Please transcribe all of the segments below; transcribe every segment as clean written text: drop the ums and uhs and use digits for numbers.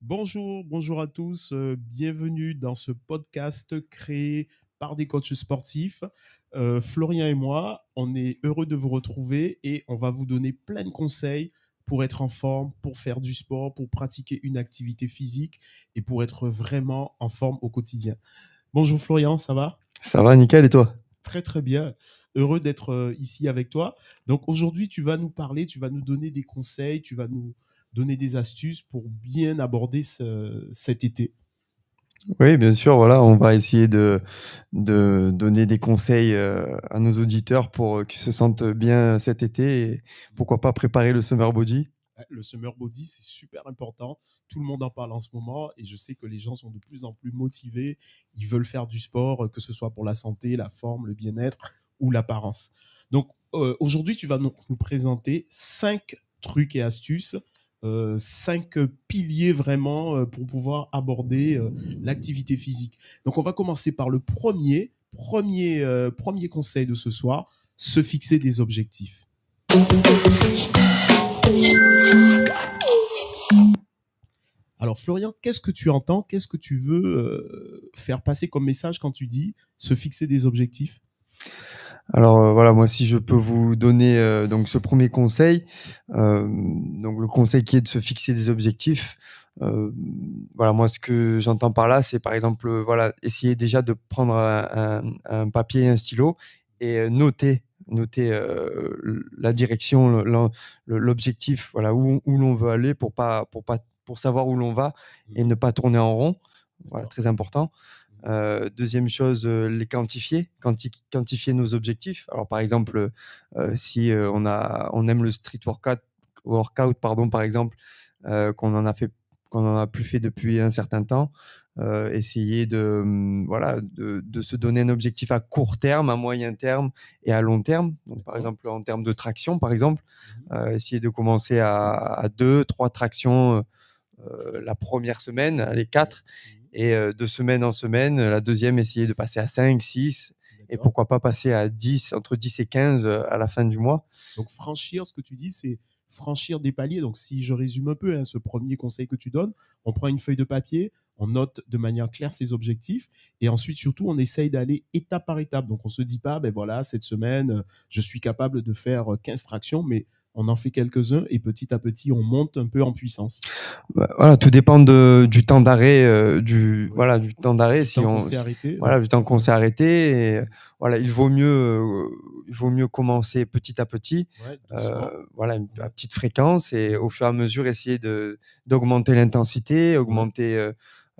Bonjour, bonjour à tous. Bienvenue dans ce podcast créé par des coachs sportifs. Florian et moi, on est heureux de vous retrouver et on va vous donner plein de conseils pour être en forme, pour faire du sport, pour pratiquer une activité physique et pour être vraiment en forme au quotidien. Bonjour Florian, ça va? Ça va, nickel, et toi? Très très bien. Heureux d'être ici avec toi. Donc aujourd'hui, tu vas nous parler, tu vas nous donner des conseils, tu vas nous donner des astuces pour bien aborder cet été. Oui, bien sûr, voilà, on va essayer de donner des conseils, à nos auditeurs pour, qu'ils se sentent bien cet été et pourquoi pas préparer le summer body. Ouais, le summer body, c'est super important. Tout le monde en parle en ce moment et je sais que les gens sont de plus en plus motivés. Ils veulent faire du sport, que ce soit pour la santé, la forme, le bien-être ou l'apparence. Donc aujourd'hui, tu vas nous présenter 5 trucs et astuces, 5 piliers vraiment pour pouvoir aborder l'activité physique. Donc on va commencer par le premier conseil de ce soir, se fixer des objectifs. Alors Florian, qu'est-ce que tu entends? Qu'est-ce que tu veux faire passer comme message quand tu dis se fixer des objectifs? Alors, voilà, moi, si je peux vous donner, donc ce premier conseil, donc le conseil qui est de se fixer des objectifs, hem, voilà, moi, ce que j'entends par là, c'est par exemple, voilà, essayer déjà de prendre un papier et un stylo et noter, la direction, l'objectif, voilà, où l'on veut aller pour savoir où l'on va et Mhm. ne pas tourner en rond. Voilà, D'accord. très important. 2e chose, les quantifier nos objectifs. Alors par exemple, si, on aime le street workout pardon, par exemple, qu'on en a plus fait depuis un certain temps, essayer voilà, de se donner un objectif à court terme, à moyen terme et à long terme. Donc par D'accord. exemple, en termes de traction, par exemple, Mhm. essayer de commencer à 2-3 tractions, la première semaine, allez Ouais. 4 Mhm. et de semaine en semaine, la deuxième essayer de passer à 5-6 et D'accord. pourquoi pas passer à 10, entre 10 et 15, à la fin du mois. Donc franchir, ce que tu dis, c'est franchir des paliers. Donc si je résume un peu hein, ce premier conseil que tu donnes, on prend une feuille de papier, on note de manière claire ses objectifs et ensuite surtout on essaye d'aller étape par étape. Donc on se dit pas, ben voilà, cette semaine, je suis capable de faire 15 tractions, mais on en fait quelques-uns et petit à petit on monte un peu en puissance. Bah, voilà, tout dépend du temps d'arrêt, Oui. voilà, du temps d'arrêt Du si temps qu'on on s'est si arrêté. voilà, du temps qu'on s'est arrêté et Mhm. voilà, il vaut mieux commencer petit à petit, Ouais, doucement. voilà, à Mhm. petite fréquence et au fur et à mesure essayer d'augmenter l'intensité, Ouais. augmenter,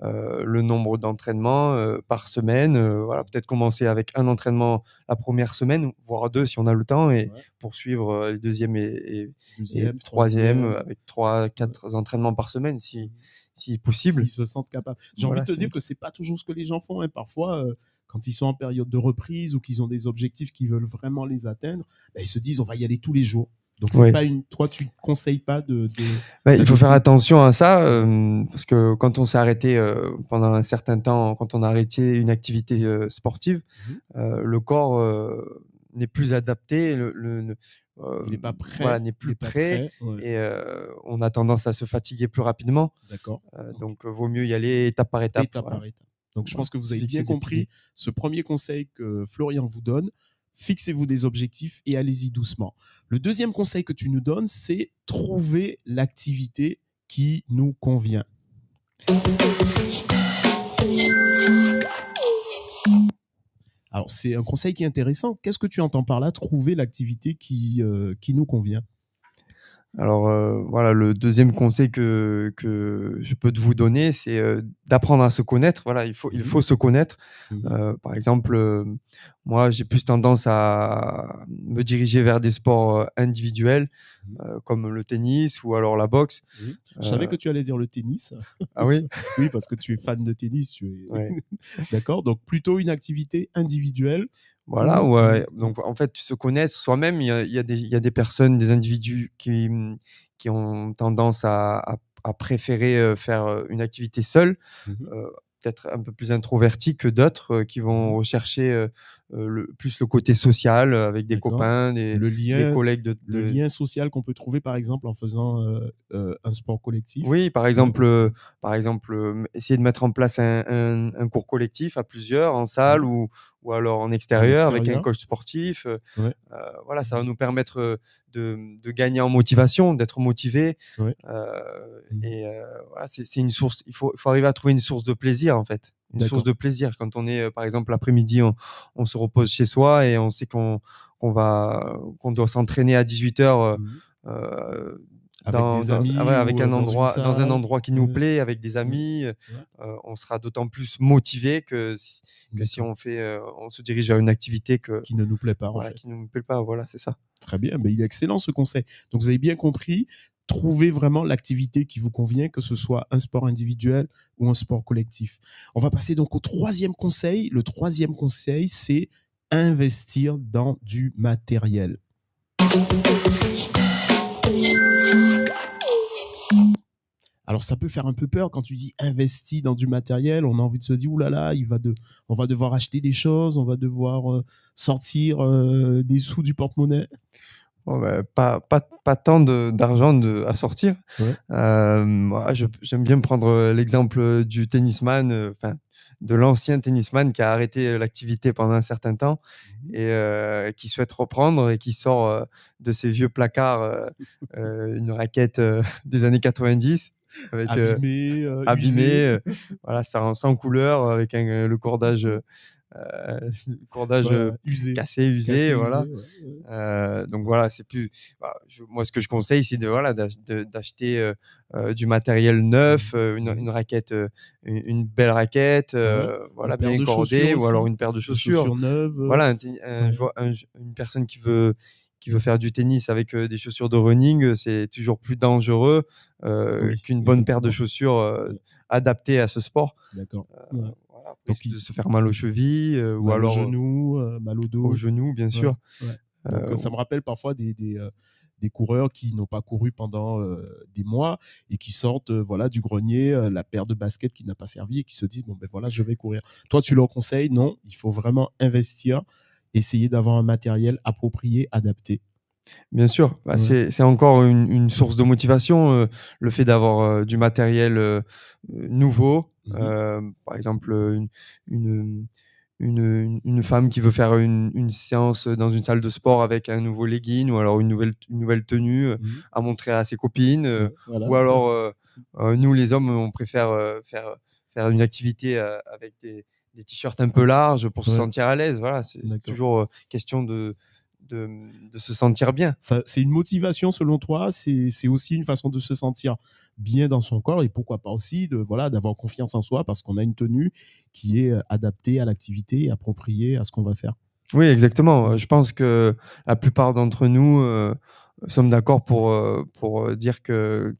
le nombre d'entraînements, par semaine, voilà, peut-être commencer avec un entraînement la première semaine, voire 2 si on a le temps et Ouais. poursuivre, les 2e et Deuxième, 3e, troisième. avec Ouais. 3-4 entraînements par semaine Mhm. si possible. S'ils se sentent capables. J'ai envie de Voilà, te dire que c'est pas toujours ce que les gens font. Hein. Parfois, quand ils sont en période de reprise ou qu'ils ont des objectifs qu'ils veulent vraiment les atteindre, ben, ils se disent on va y aller tous les jours. Donc c'est oui. pas une. Toi, tu ne conseilles pas Ouais, il faut faire d'adopter. attention à ça, Ouais. parce que quand on s'est arrêté, pendant un certain temps, quand on a arrêté une activité, sportive, Mhm. le corps, n'est plus adapté, Il n'est hem, pas voilà, prêt. n'est Il plus n'est pas prêt prêt. Ouais. et on a tendance à se fatiguer plus rapidement, D'accord. Ok. donc vaut mieux y aller étape par étape, Étape voilà. par étape. Donc je Voilà, pense que vous se avez bien fixer des compris piliers. ce premier conseil que Florian vous donne. Fixez-vous des objectifs et allez-y doucement. Le deuxième conseil que tu nous donnes, c'est trouver l'activité qui nous convient. Alors, c'est un conseil qui est intéressant. Qu'est-ce que tu entends par là, trouver l'activité qui nous convient? Alors, voilà, le deuxième conseil que je peux te vous donner, c'est, d'apprendre à se connaître. Voilà, il Mhm, faut se connaître. mhm, Par exemple, moi, j'ai plus tendance à me diriger vers des sports, individuels, mhm, comme le tennis ou alors la boxe. mhm. Je savais Heu que tu allais dire le tennis. ah oui? Oui, parce que tu es fan de tennis. Ouais. D'accord. Donc, plutôt une activité individuelle Voilà, où. ouais, donc en fait, se connaître soi-même, il y a des personnes, des individus qui ont tendance à préférer, faire, une activité seule, Mhm, peut-être un peu plus introvertis que d'autres, qui mhm, vont rechercher, plus le côté social, avec des D'accord. copains, des collègues Le lien social qu'on peut trouver, par exemple, en faisant un sport collectif. Oui, par Ouais. exemple, essayer de mettre en place un cours collectif à plusieurs en salle Ouais. ou alors en En extérieur avec un extérieur. coach sportif. Ouais. Voilà, ça va nous permettre, de gagner en motivation, d'être motivé, Ouais. Mhm. et voilà, c'est une source. Il faut arriver à trouver une source de plaisir, en fait. Une source D'accord. de plaisir quand on est, par exemple, l'après-midi, on se repose chez soi et on sait qu'on doit s'entraîner à 18:00, Mhm. Avec dans des dans ah ouais, amis avec ou dans une dans un salle. endroit qui nous Ouais. plaît, avec des Ouais. amis, Ouais. on sera d'autant plus motivé que si D'accord. on se dirige vers une activité Qui ne nous plaît pas, en voilà, fait. qui ne nous plaît pas. Voilà, c'est ça. Très bien, mais il est excellent ce conseil. Donc vous avez bien compris, trouvez vraiment l'activité qui vous convient, que ce soit un sport individuel ou un sport collectif. On va passer donc au troisième conseil. Le troisième conseil, c'est investir dans du matériel. Alors ça peut faire un peu peur quand tu dis investi dans du matériel, on a envie de se dire ouh là là, on va devoir acheter des choses, on va devoir sortir des sous du porte-monnaie. Bon, bah, pas tant d'argent à sortir. Ouais. Moi, j'aime bien prendre, l'exemple, du tennisman, enfin, de l'ancien tennisman qui a arrêté, l'activité pendant un certain temps Mhm. et qui souhaite reprendre et qui sort, de ses vieux placards, une raquette, des années 90 avec, Abîmé, usé. abîmée, voilà, sans couleur, avec le cordage, le cordage, Voilà, usé, cassé, usé, cassé, voilà. usé, ouais, ouais. Donc voilà, c'est plus voilà, moi, ce que je conseille, c'est voilà, d'acheter, du matériel neuf, Mmh. une Mmh. raquette, une belle raquette, Ouais. Une voilà, paire bien de chaussures cordée ou alors aussi, une paire de des chaussures. chaussures neuves, Voilà, un ouais, joueur une personne qui veut faire du tennis avec, des chaussures de running, c'est toujours plus dangereux, oui, qu'une bonne paire de effectivement. chaussures, Ouais, adaptées à ce sport. d'accord. Ouais. Voilà, on Donc risque de se faire mal aux chevilles, ou mal au alors, genou, mal au aux dos. genoux, bien Ouais, sûr. ouais. Donc ça Ou me rappelle parfois des coureurs qui n'ont pas couru pendant, des mois et qui sortent, voilà, du grenier, la paire de baskets qui n'a pas servi et qui se disent: «Bon, ben voilà, je vais courir». Toi, tu leur conseilles: «Non, il faut vraiment investir, essayer d'avoir un matériel approprié, adapté». Bien sûr, bah, Ouais. c'est encore une source de motivation, le fait d'avoir, du matériel, nouveau. Mmh. Par exemple, une femme qui veut faire une séance dans une salle de sport avec un nouveau legging ou alors une nouvelle tenue, Mmh. à montrer à ses copines, Ouais, voilà, ou ouais. alors, nous les hommes, on préfère, faire une activité, avec des t-shirts un peu larges pour se Ouais, sentir à l'aise. Voilà, c'est d'accord. toujours, question de se sentir bien. Ça, c'est une motivation selon toi, c'est aussi une façon de se sentir bien dans son corps et pourquoi pas aussi de voilà, d'avoir confiance en soi parce qu'on a une tenue qui est, adaptée à l'activité et appropriée à ce qu'on va faire. Oui, exactement. Ouais. Je pense que la plupart d'entre nous, sommes d'accord pour, dire que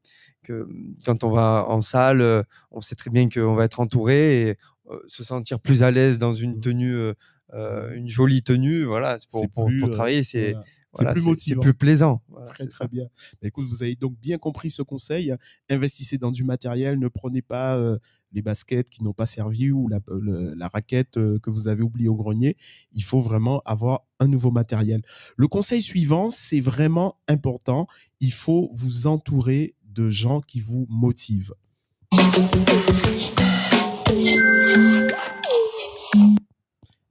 quand on va en salle, on sait très bien qu'on va être entouré et se sentir plus à l'aise dans une Mmh. tenue, Mmh. une jolie tenue, voilà, c'est C'est pour plus, travailler, c'est voilà, c'est voilà, plus c'est motivant. plus plaisant. Voilà, Très, c'est très ça. bien. Bah, écoute, vous avez donc bien compris ce conseil, hein. Investissez dans du matériel, ne prenez pas, les baskets qui n'ont pas servi ou la raquette, que vous avez oubliée au grenier. Il faut vraiment avoir un nouveau matériel. Le conseil suivant, c'est vraiment important, il faut vous entourer de gens qui vous motivent.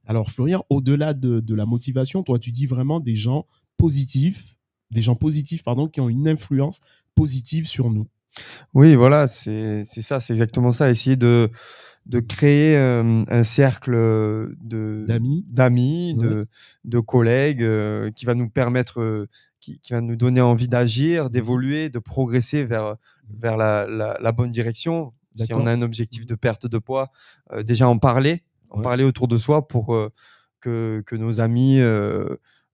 Alors Florian, au-delà de la motivation, toi tu dis vraiment des gens positifs pardon, qui ont une influence positive sur nous. Oui, voilà, c'est ça, c'est exactement ça. Essayer de créer, un cercle, D'amis? d'amis, Ouais. de collègues, qui va nous permettre, qui va nous donner envie d'agir, Mmh. d'évoluer, de progresser Mmh. vers la bonne direction. Si on D'accord. a un objectif Mmh. de perte de poids, déjà en Ouais, parler autour de soi pour, que nos amis,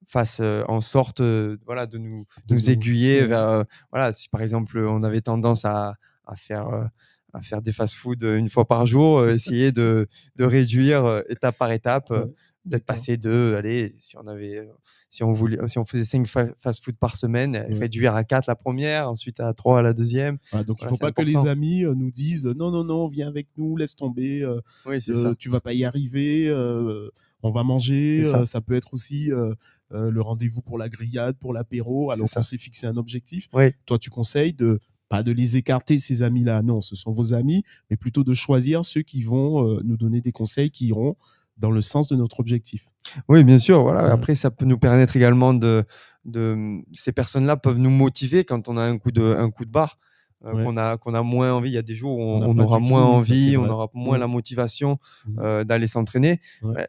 fassent, en sorte, voilà, de de nous nous aiguiller ouais, vers, voilà, si par exemple, on avait tendance à faire, à faire des fast-food, une fois par jour, essayer de réduire, étape par étape, ouais, peut-être d'accord. passer de allez, si on faisait 5 fast-food par semaine, Ouais. réduire à 4 la première, ensuite à 3 la deuxième. Voilà, donc il Voilà, faut c'est pas que les important. amis, nous disent: «Non, non, non, viens avec nous, laisse tomber, Oui, c'est ça. tu vas pas y arriver», on va C'est manger, ça, ça peut être aussi le rendez-vous pour la grillade, pour l'apéro, c'est alors qu'on ça. s'est fixé un objectif. Oui, Toi, tu conseilles de pas de les écarter, ces amis-là, non, ce sont vos amis, mais plutôt de choisir ceux qui vont nous donner des conseils qui iront dans le sens de notre objectif. oui, bien sûr, voilà. Ouais, Après, ça peut nous permettre également ces personnes-là peuvent nous motiver quand on a un coup de barre, ouais. qu'on a moins envie. Il y a des jours où On n'a on pas aura du tout, moins oui, ça c'est envie, on vrai. aura moins Ouais. la motivation, Mhm. d'aller s'entraîner. Ouais. Bah,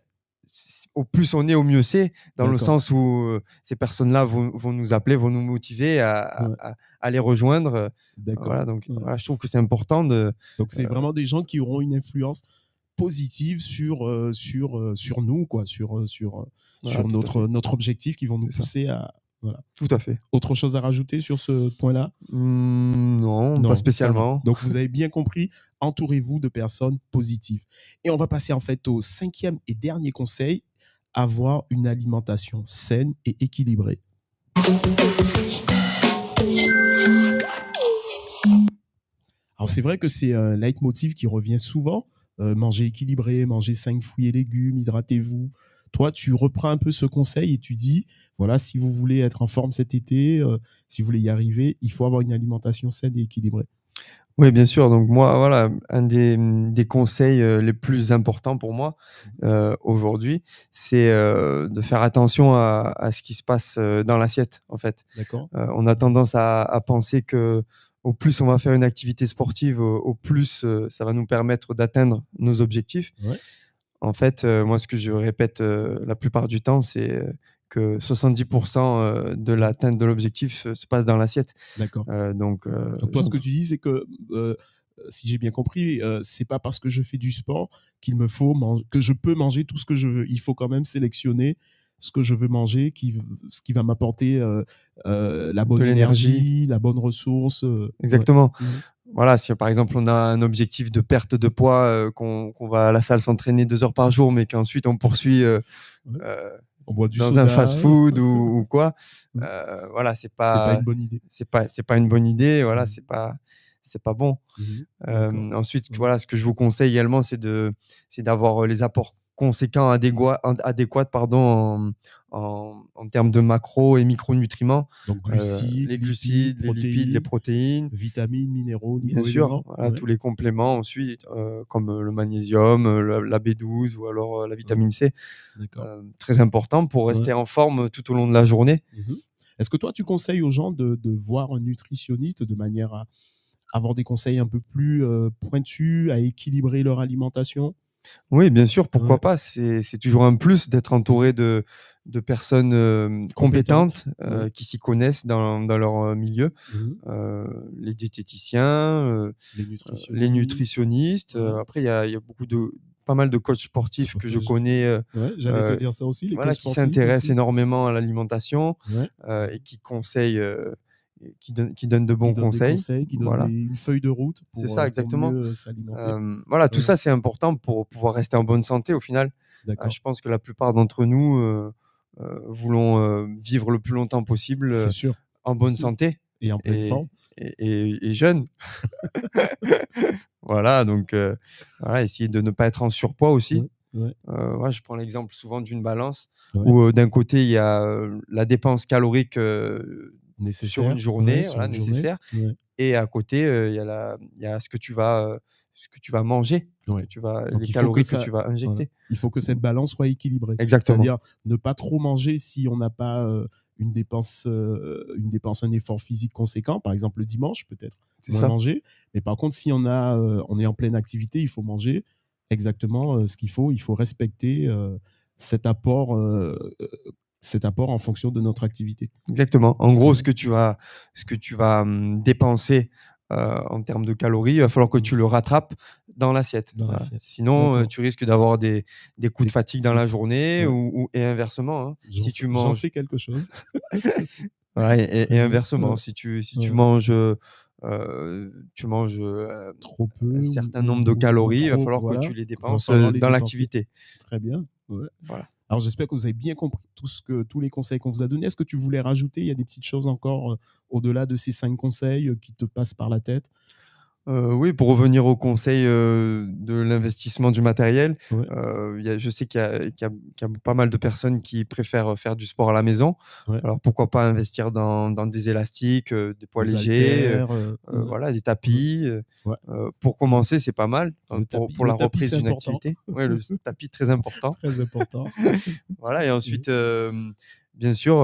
au plus on est, au mieux c'est, dans le D'accord. sens où, ces personnes-là vont nous appeler, vont nous motiver Ouais. à les rejoindre, D'accord. voilà, donc Ouais. voilà, je trouve que c'est important de Donc c'est vraiment des gens qui auront une influence positive sur nous, quoi, voilà, sur tout à fait, notre objectif, qui vont nous c'est ça, pousser à. Voilà. tout à fait. Autre chose à rajouter sur ce point-là? Non, pas Non, ça va. spécialement. Donc vous avez bien compris, entourez-vous de personnes positives. Et on va passer en fait au cinquième et dernier conseil, avoir une alimentation saine et équilibrée. Alors c'est vrai que c'est un leitmotiv qui revient souvent, manger équilibré, manger 5 fruits et légumes, hydratez-vous. Toi, tu reprends un peu ce conseil et tu dis, voilà, si vous voulez être en forme cet été, si vous voulez y arriver, il faut avoir une alimentation saine et équilibrée. Oui, bien sûr. Donc moi, voilà, un des conseils, les plus importants pour moi, aujourd'hui, c'est, de faire attention à ce qui se passe, dans l'assiette, en fait. D'accord? On a tendance à penser qu'au plus on va faire une activité sportive, au plus, ça va nous permettre d'atteindre nos objectifs. Ouais, En fait, moi, ce que je répète, la plupart du temps, c'est, que 70 de ouais, l'atteinte de l'objectif, se passe dans l'assiette. d'accord. Donc Donc toi, ce que tu dis, c'est que, si j'ai bien compris, c'est pas parce que je fais du sport que je peux manger tout ce que je veux. Il faut quand même sélectionner ce que je veux manger, ce qui va m'apporter la de bonne l'énergie. énergie, la bonne ressource. Ouais. Exactement. Mhm. Voilà, si par exemple on a un objectif de perte de poids, qu'on va à la salle s'entraîner 2 heures par jour, mais qu'ensuite on poursuit, Ouais. heu, On boit du dans un soda. fast-food ou quoi, Ouais. voilà, C'est pas une bonne idée. c'est pas une bonne idée, voilà, Mhm. c'est pas bon. Mhm. D'accord. Ensuite, Ouais. voilà, ce que je vous conseille également, c'est d'avoir, les apports conséquents, adéquats, pardon, en termes de macros et micronutriments, Donc glucides, les lipides, glucides, les lipides, les protéines, protéines. vitamines, minéraux, Bien sûr, oligo-éléments. voilà, Ouais. tous les compléments ensuite, comme, le magnésium, la B12 ou alors, la Ouais. vitamine C, D'accord. très important pour Ouais. rester en forme, tout au long de la journée. Mhm. Est-ce que toi, tu conseilles aux gens de voir un nutritionniste de manière à avoir des conseils un peu plus pointus, à équilibrer leur alimentation? Oui, bien sûr, Ouais. pourquoi pas? C'est toujours un plus d'être Mhm. entouré de personnes, Compétentes? compétentes, Ouais. qui s'y connaissent dans leur, milieu. Mhm. Les diététiciens, Les les nutritionnistes? nutritionnistes, Ouais. après il y a pas mal de coachs sportifs que je connais, Ouais, j'allais te heu, dire ça aussi, les coachs voilà, qui sportifs s'intéressent aussi. énormément à l'alimentation, Ouais. et qui conseillent, et qui donnent de Qui bons donnent des conseils. conseils, qui donnent Voilà, une feuille de route c'est ça pour exactement. mieux s'alimenter. Voilà, tout Ouais. ça, c'est important pour pouvoir rester en bonne santé au final. D'accord. Je pense que la plupart d'entre nous, voulons, vivre le plus longtemps possible, C'est sûr. en bonne santé Et en pleine et forme. et jeunes. Voilà, donc voilà, essayer de ne pas être en surpoids aussi. Ouais. Ouais. Ouais, je prends l'exemple souvent d'une balance Ouais. où, d'un côté, il y a, la dépense calorique, sur une Nécessaire. Ouais, journée, sur voilà, une journée. nécessaire, Ouais. et à côté, il y a ce que tu vas manger, Ouais. Donc les calories que tu vas voilà, injecter. il faut que Mmh, cette balance soit équilibrée. exactement, C'est-à-dire ne pas trop manger si on n'a pas un effort physique conséquent. Par exemple, le dimanche, peut-être c'est moins ça. manger. Mais par contre, si on est en pleine activité, il faut manger exactement ce qu'il faut. Il faut respecter cet apport, euh, euh, cet apport en fonction de notre activité. Exactement. En gros, Ouais. ce que tu vas, dépenser, en termes de calories, il va falloir que Mm. tu le rattrapes dans l'assiette. Dans Voilà. l'assiette. Sinon, D'accord. tu risques d'avoir des coups Des- de fatigue dans des- la journée ouais. et inversement, hein. Si tu J'en manges sais quelque chose. ouais Très et bien. inversement, Ouais. si tu Ouais. manges, Trop un peu certain nombre de ou calories, il va trop, falloir que voilà, tu les il va dépenses, falloir les dans dépenser. l'activité. Très bien. Ouais. Voilà. Alors j'espère que vous avez bien compris tous les conseils qu'on vous a donnés. Est-ce que tu voulais rajouter, il y a des petites choses encore au-delà de ces 5 conseils qui te passent par la tête? Oui, pour revenir au conseil, de l'investissement du matériel, Ouais, je sais qu'il y a pas mal de personnes qui préfèrent faire du sport à la maison. ouais. Alors pourquoi pas investir dans des élastiques, des poids Des légers, haltères, ouais, voilà, des ouais, tapis, ouais. pour Le commencer, c'est pas mal, pour le la tapis, reprise c'est d'une important. activité. Ouais, le tapis très important. Très important. Voilà et Mmh. ensuite, bien sûr,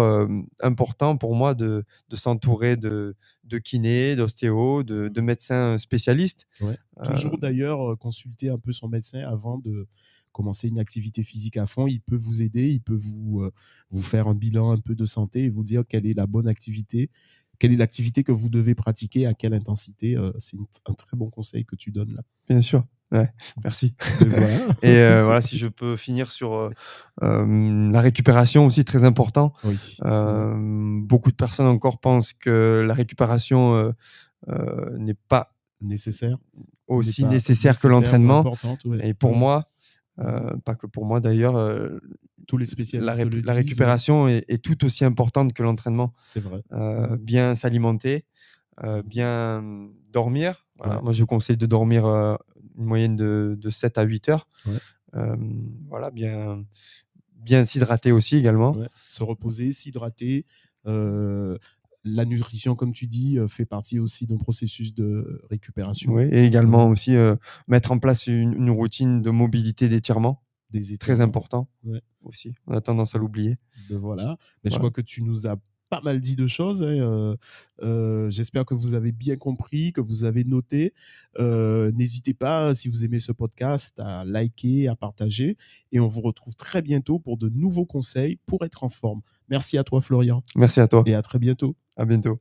important pour moi de s'entourer de kinés, d'ostéos, de Mmh. médecins spécialistes. Ouais. Heu, Toujours d'ailleurs, consulter un peu son médecin avant de commencer une activité physique à fond. Il peut vous aider, il peut vous faire un bilan un peu de santé et vous dire quelle est la bonne activité, quelle est l'activité que vous devez pratiquer, à quelle intensité. C'est un très bon conseil que tu donnes là. Bien sûr, ouais, merci. Mais voilà. Et voilà, si je peux finir sur, la récupération aussi très important. Oui, ouais, Beaucoup de personnes encore pensent que la récupération, n'est pas nécessaire, n'est aussi pas nécessaire que nécessaire ou l'entraînement importante, ouais, et pour ouais. moi, Mmh. pas que pour moi d'ailleurs, Tous les spécialistes le la disent, ouais, récupération est tout aussi importante que l'entraînement. c'est vrai. Mmh. Bien s'alimenter, Mmh. bien, dormir. Voilà, Ouais, moi je conseille de dormir, une moyenne de 7 à 8 heures. ouais. Voilà, bien s'hydrater aussi également. Ouais, se reposer, s'hydrater. Heu, la nutrition, comme tu dis, fait partie aussi d'un processus de récupération. Oui et également Ouais, aussi, mettre en place une routine de mobilité, d'étirement, des très étirements. important Ouais, aussi. On a tendance à l'oublier. ben voilà. Mais je Voilà. crois que tu nous as pas mal dit de choses, hein, j'espère que vous avez bien compris, que vous avez noté. N'hésitez pas, si vous aimez ce podcast, à liker, à partager et on vous retrouve très bientôt pour de nouveaux conseils pour être en forme. Merci à toi, Florian, Merci à toi. et à très bientôt. À bientôt.